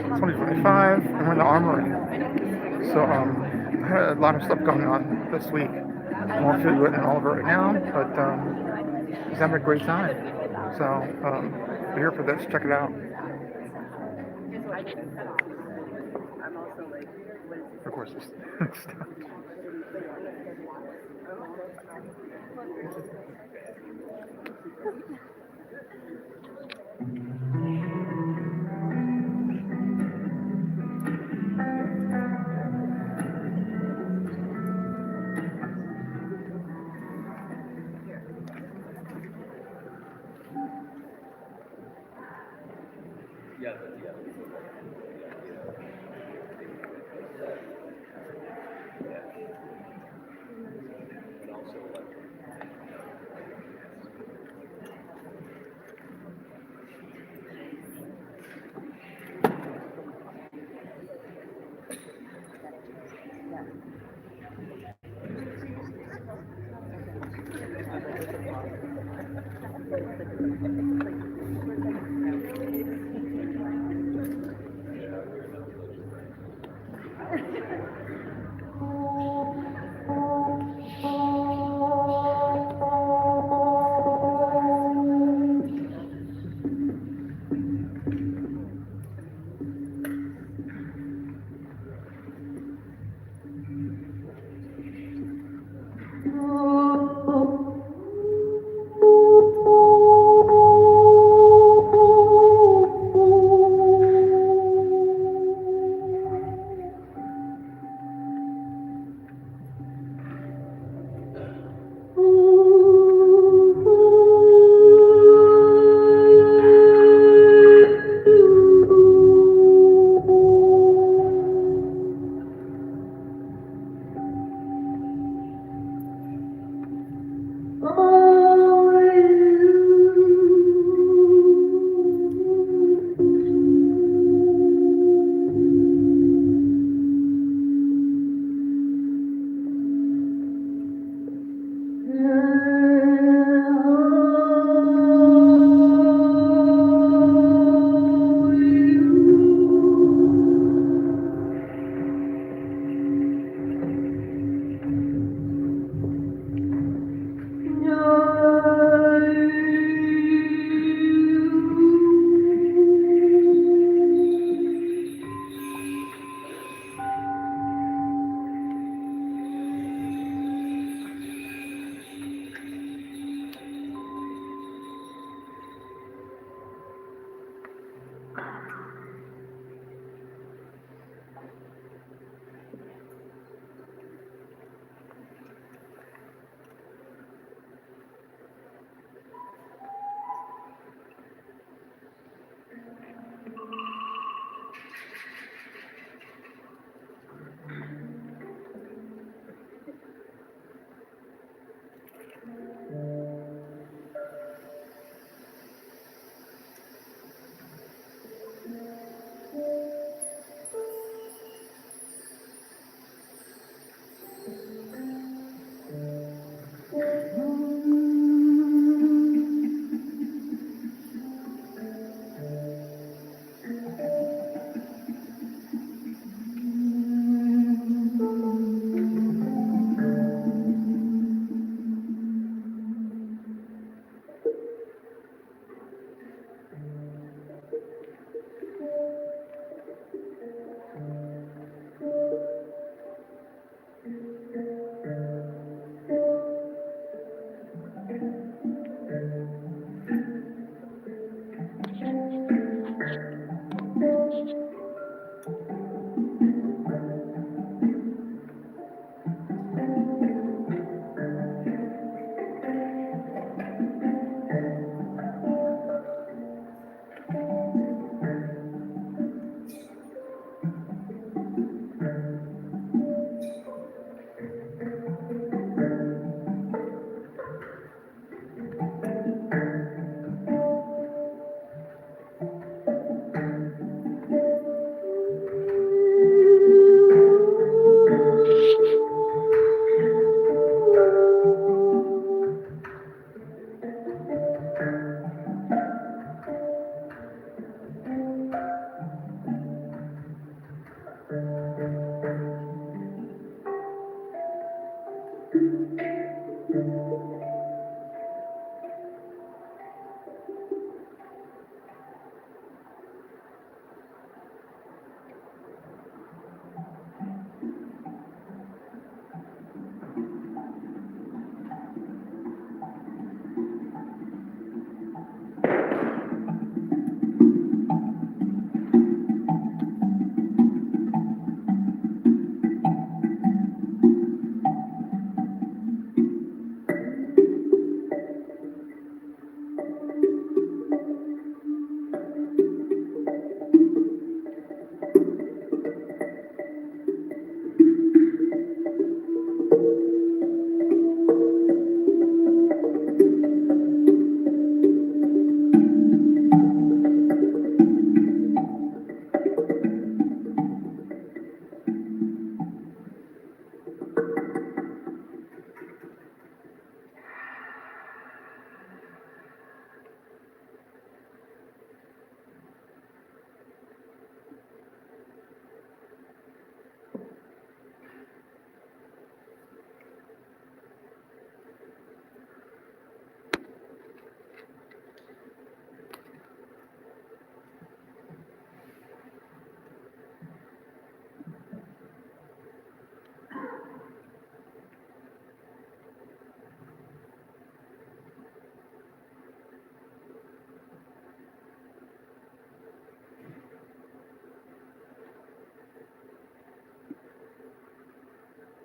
2025, and we're in the Armory. So I had a lot of stuff going on this week. I won't fill you in all of it right now, but just having a great time. So if you're here for this, check it out. Of course, it's stuff.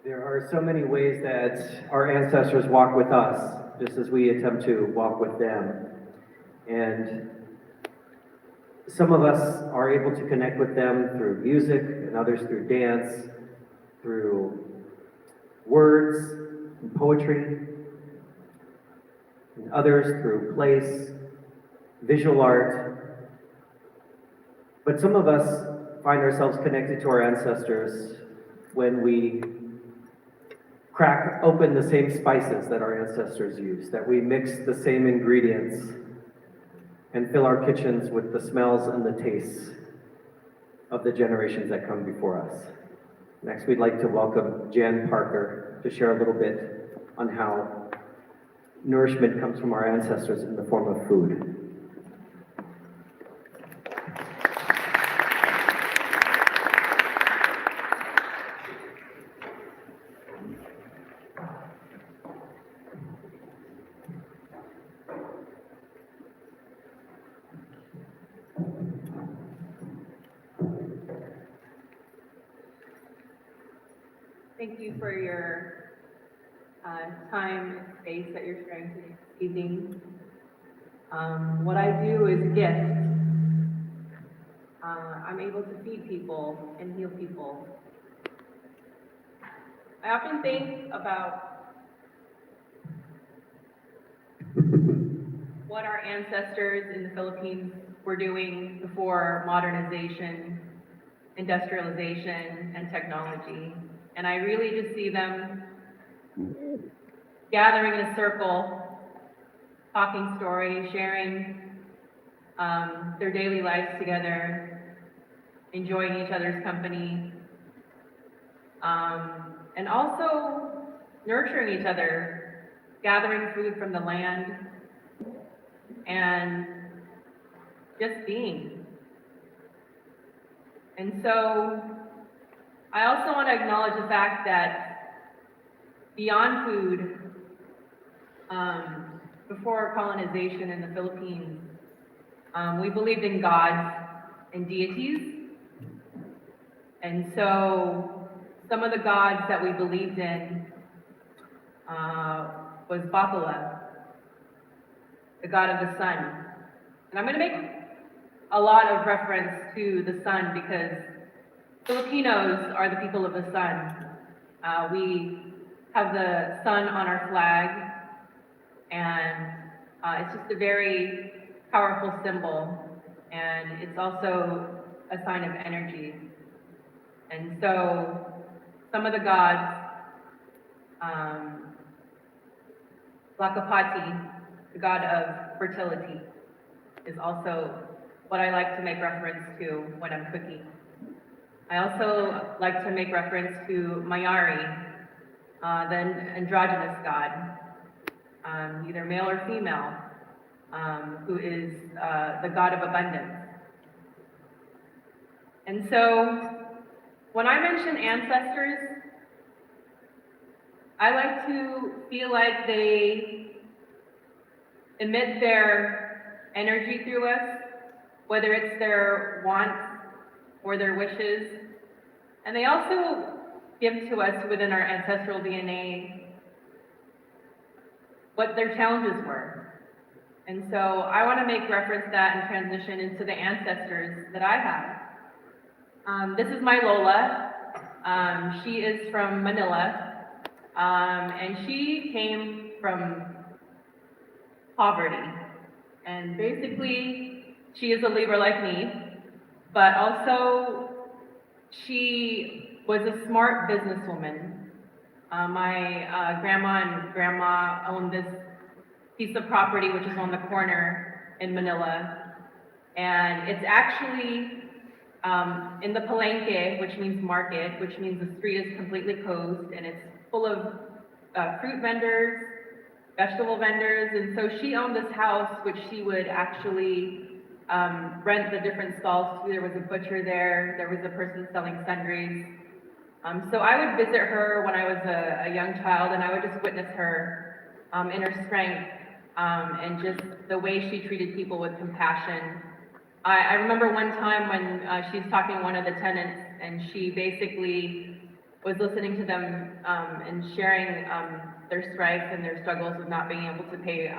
There are so many ways that our ancestors walk with us, just as we attempt to walk with them. And some of us are able to connect with them through music, and others through dance, through words and poetry, and others through place, visual art. But some of us find ourselves connected to our ancestors when we crack open the same spices that our ancestors used, that we mix the same ingredients and fill our kitchens with the smells and the tastes of the generations that come before us. Next, we'd like to welcome Jan Parker to share a little bit on how nourishment comes from our ancestors in the form of food. Thank you for your time and space that you're sharing today, this evening. What I do is gift. I'm able to feed people and heal people. I often think about what our ancestors in the Philippines were doing before modernization, industrialization, and technology. And I really just see them gathering in a circle, talking stories, sharing their daily lives together, enjoying each other's company, and also nurturing each other, gathering food from the land, and just being. And so I also want to acknowledge the fact that beyond food, before colonization in the Philippines, we believed in gods and deities. And so some of the gods that we believed in was Bathala, the god of the sun. And I'm going to make a lot of reference to the sun because Filipinos are the people of the sun. We have the sun on our flag, and it's just a very powerful symbol, and it's also a sign of energy. And so some of the gods, Lakapati, the god of fertility, is also what I like to make reference to when I'm cooking. I also like to make reference to Mayari, the androgynous god, either male or female, who is the god of abundance. And so when I mention ancestors, I like to feel like they emit their energy through us, whether it's their wants or their wishes. And they also give to us within our ancestral DNA what their challenges were. And so I want to make reference to that and transition into the ancestors that I have. This is my Lola. She is from Manila, and she came from poverty. And basically, she is a Libra like me, but also she was a smart businesswoman. My grandma and grandma owned this piece of property, which is on the corner in Manila. And it's actually in the Palenque, which means market, which means the street is completely closed, and it's full of fruit vendors, vegetable vendors. And so she owned this house, which she would actually rent the different stalls to. There was a butcher there, there was a person selling sundries. So I would visit her when I was a young child, and I would just witness her in her strength and just the way she treated people with compassion. I remember one time when she was talking to one of the tenants, and she basically was listening to them and sharing their strife and their struggles with not being able to pay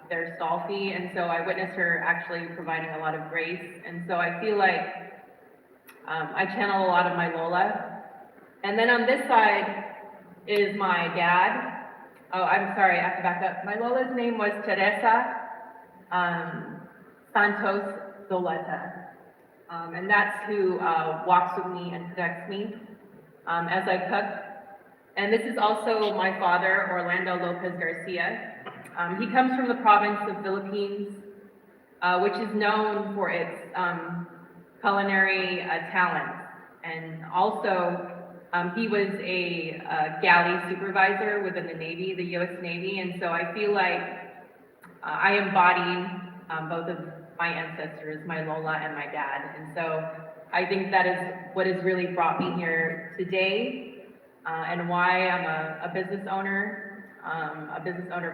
their stall fee. And so I witnessed her actually providing a lot of grace. And so I feel like I channel a lot of my Lola. And then on this side is my dad. Oh, I'm sorry, I have to back up. My Lola's name was Teresa Santos Zoleta. And that's who walks with me and protects me as I cook. And this is also my father, Orlando Lopez Garcia. He comes from the province of Philippines, which is known for its culinary talents. And also, he was a galley supervisor within the Navy, the U.S. Navy, and so I feel like I embody both of my ancestors, my Lola and my dad. And so I think that is what has really brought me here today, and why I'm a business owner of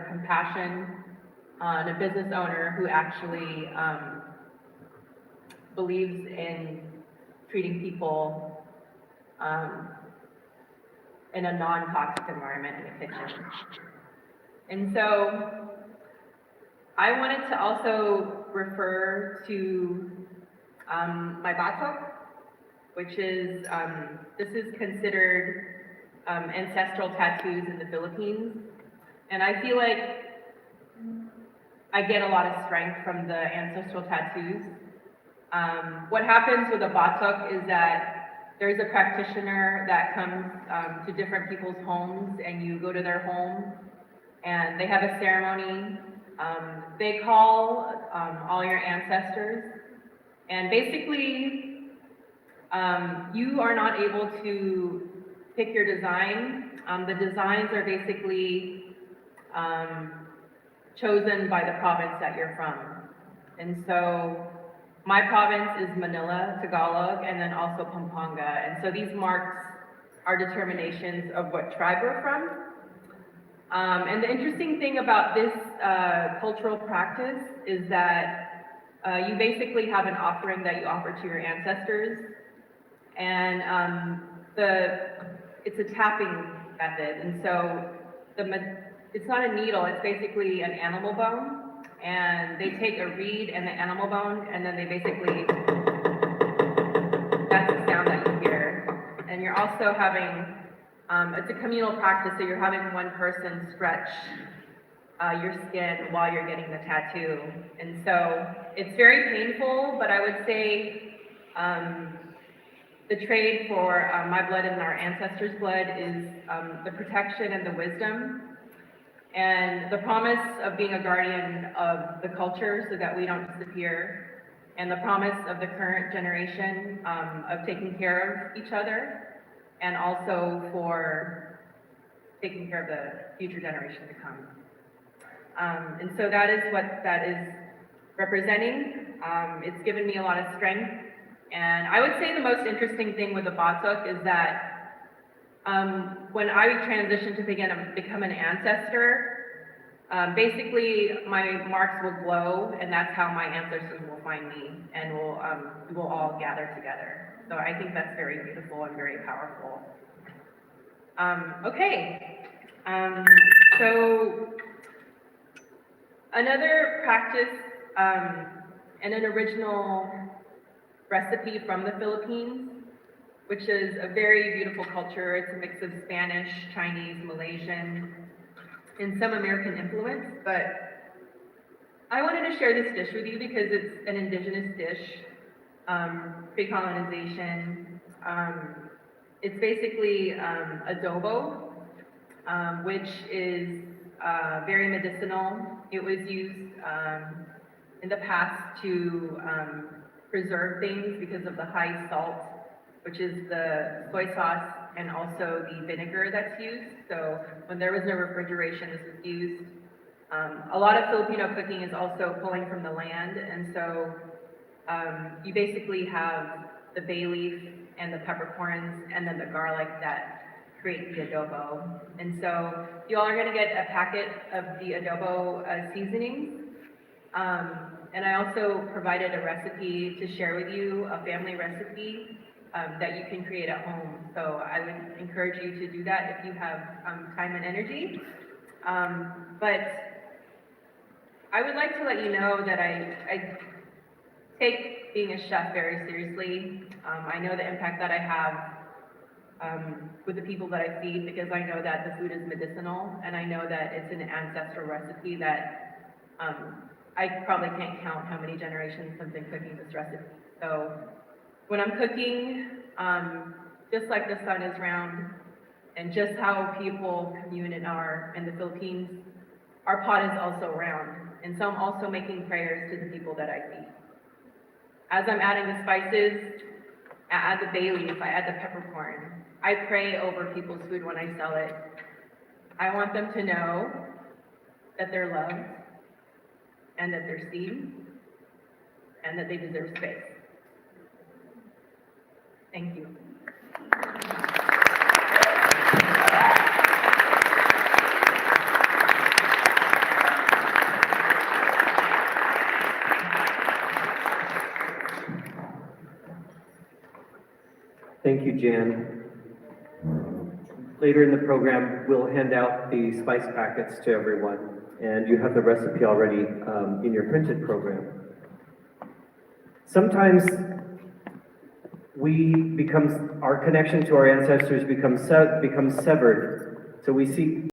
compassion, and a business owner who actually believes in treating people in a non-toxic environment in the kitchen. And so I wanted to also refer to my batok, which is, this is considered ancestral tattoos in the Philippines. And I feel like I get a lot of strength from the ancestral tattoos. What happens with a batok is that there's a practitioner that comes to different people's homes, and you go to their home and they have a ceremony. They call all your ancestors, and basically you are not able to pick your design. The designs are basically chosen by the province that you're from. And so my province is Manila, Tagalog, and then also Pampanga. And so these marks are determinations of what tribe we're from. And the interesting thing about this cultural practice is that you basically have an offering that you offer to your ancestors. And it's a tapping method. And so it's not a needle, it's basically an animal bone. And they take a reed and the animal bone, and then they basically, that's the sound that you hear. And you're also having, it's a communal practice, so you're having one person stretch your skin while you're getting the tattoo. And so it's very painful, but I would say the trade for my blood and our ancestors' blood is the protection and the wisdom, and the promise of being a guardian of the culture so that we don't disappear, and the promise of the current generation of taking care of each other, and also for taking care of the future generation to come. And so that is what that is representing. It's given me a lot of strength. And I would say the most interesting thing with the batok is that when I transitioned to become an ancestor, basically my marks will glow, and that's how my ancestors will find me, and we'll all gather together. So I think that's very beautiful and very powerful. Okay, so another practice and an original recipe from the Philippines, which is a very beautiful culture. It's a mix of Spanish, Chinese, Malaysian, and some American influence. But I wanted to share this dish with you because it's an indigenous dish, pre-colonization. It's basically adobo, which is very medicinal. It was used in the past to preserve things because of the high salt, which is the soy sauce and also the vinegar that's used. So when there was no refrigeration, this was used. A lot of Filipino cooking is also pulling from the land, and so you basically have the bay leaf and the peppercorns and then the garlic that create the adobo. And so you all are gonna get a packet of the adobo seasonings. And I also provided a recipe to share with you, a family recipe that you can create at home. So I would encourage you to do that if you have time and energy. But I would like to let you know that I take being a chef very seriously. I know the impact that I have with the people that I feed, because I know that the food is medicinal, and I know that it's an ancestral recipe that I probably can't count how many generations have been cooking this recipe. So when I'm cooking, just like the sun is round, and just how people commune in the Philippines, our pot is also round. And so I'm also making prayers to the people that I feed. As I'm adding the spices, I add the bay leaf, I add the peppercorn. I pray over people's food when I sell it. I want them to know that they're loved, and that they're seen, and that they deserve space. Thank you. Thank you, Jan. Later in the program, we'll hand out the spice packets to everyone, and you have the recipe already in your printed program. Sometimes our connection to our ancestors becomes severed, so we seek